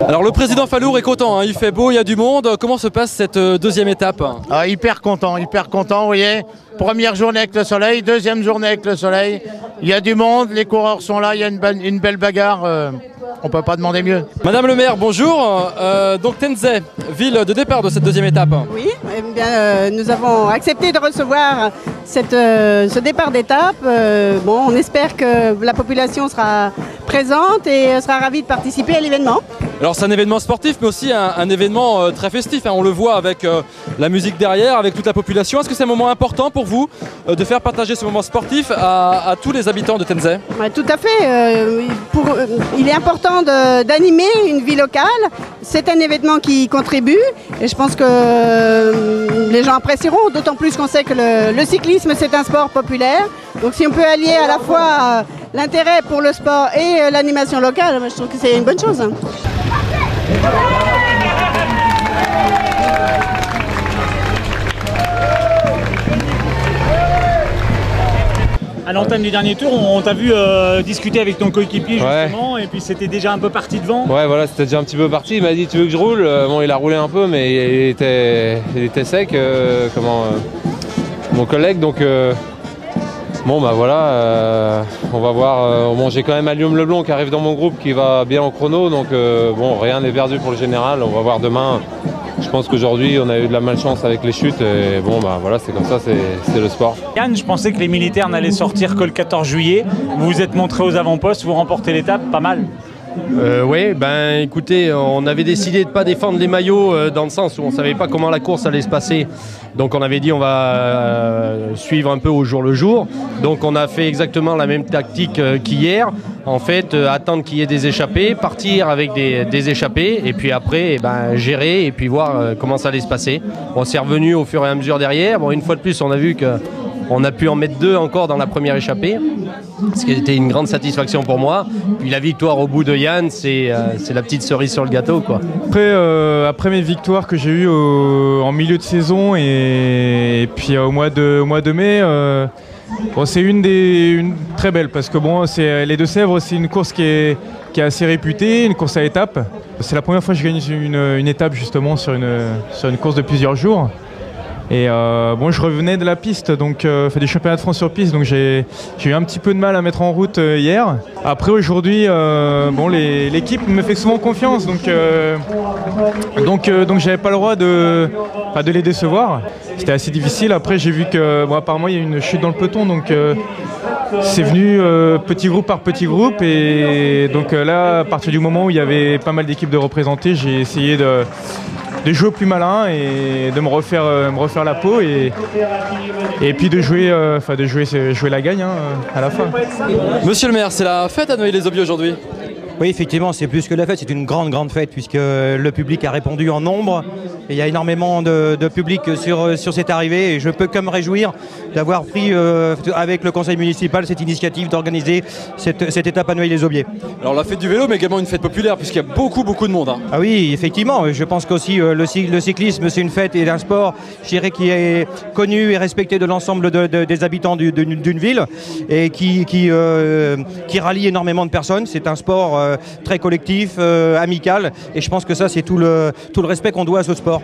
Alors le président Fallour est content, hein, il fait beau, il y a du monde. Comment se passe cette deuxième étape? Hyper content, vous voyez. Première journée avec le soleil, deuxième journée avec le soleil. Il y a du monde, les coureurs sont là, il y a une belle bagarre. On ne peut pas demander mieux. Madame le maire, bonjour. Donc Tenzey, ville de départ de cette deuxième étape. Oui, eh bien, nous avons accepté de recevoir ce départ d'étape. Bon, on espère que la population sera présente et sera ravie de participer à l'événement. Alors c'est un événement sportif mais aussi un événement très festif, hein. On le voit avec la musique derrière, avec toute la population. Est-ce que c'est un moment important pour vous de faire partager ce moment sportif à tous les habitants de Tenzey? Ouais, tout à fait. Il est important d'animer une vie locale. C'est un événement qui contribue et je pense que les gens apprécieront, d'autant plus qu'on sait que le cyclisme c'est un sport populaire. Donc si on peut allier à la fois l'intérêt pour le sport et l'animation locale, je trouve que c'est une bonne chose. À l'entame du dernier tour, on t'a vu discuter avec ton coéquipier justement, et puis c'était déjà un peu parti devant. Ouais, voilà, c'était déjà un petit peu parti. Il m'a dit tu veux que je roule? Bon, il a roulé un peu, mais il était sec, mon collègue, donc bon bah voilà, on va voir. Bon, j'ai quand même Allium Leblond qui arrive dans mon groupe, qui va bien au chrono, donc bon, rien n'est perdu pour le général. On va voir demain. Je pense qu'aujourd'hui on a eu de la malchance avec les chutes et bon bah voilà, c'est comme ça, c'est le sport. Yann, je pensais que les militaires n'allaient sortir que le 14 juillet. Vous vous êtes montré aux avant-postes, vous remportez l'étape, pas mal. Oui, ben écoutez, on avait décidé de ne pas défendre les maillots dans le sens où on ne savait pas comment la course allait se passer. Donc on avait dit on va suivre un peu au jour le jour. Donc on a fait exactement la même tactique qu'hier. En fait, attendre qu'il y ait des échappées, partir avec des échappées et puis après gérer et puis voir comment ça allait se passer. On s'est revenu au fur et à mesure derrière. Bon, une fois de plus, on a vu qu'on a pu en mettre 2 encore dans la première échappée, ce qui était une grande satisfaction pour moi. Puis la victoire au bout de Yann, c'est la petite cerise sur le gâteau, quoi. Après mes victoires que j'ai eues en milieu de saison et puis au mois de mai, bon, c'est une très belle parce que bon, les Deux-Sèvres, c'est une course qui est assez réputée, une course à étapes. C'est la première fois que je gagne une étape justement sur une course de plusieurs jours. Et bon, je revenais de la piste, donc fait des championnats de France sur piste, donc j'ai eu un petit peu de mal à mettre en route hier. Après aujourd'hui, bon, l'équipe me fait souvent confiance, donc j'avais pas le droit de les décevoir. C'était assez difficile. Après j'ai vu que bon, apparemment il y a une chute dans le peloton, donc c'est venu petit groupe par petit groupe, et donc là à partir du moment où il y avait pas mal d'équipes de représenter, j'ai essayé de jouer au plus malin et de me refaire la peau et puis de jouer la gagne à la fin. Monsieur le maire, c'est la fête à Noailles-les-Aubiers aujourd'hui? Oui, effectivement, c'est plus que la fête, c'est une grande fête puisque le public a répondu en nombre. Et il y a énormément de public sur cette arrivée et je peux que me réjouir d'avoir pris avec le conseil municipal cette initiative d'organiser cette étape à Noailles-les-Aubiers. Alors la fête du vélo mais également une fête populaire puisqu'il y a beaucoup de monde. Hein. Ah oui, effectivement, je pense qu'aussi le cyclisme c'est une fête et un sport, je dirais, qui est connu et respecté de l'ensemble des habitants d'une ville et qui rallie énormément de personnes. C'est un sport très collectif, amical, et je pense que ça c'est tout le respect qu'on doit à ce sport.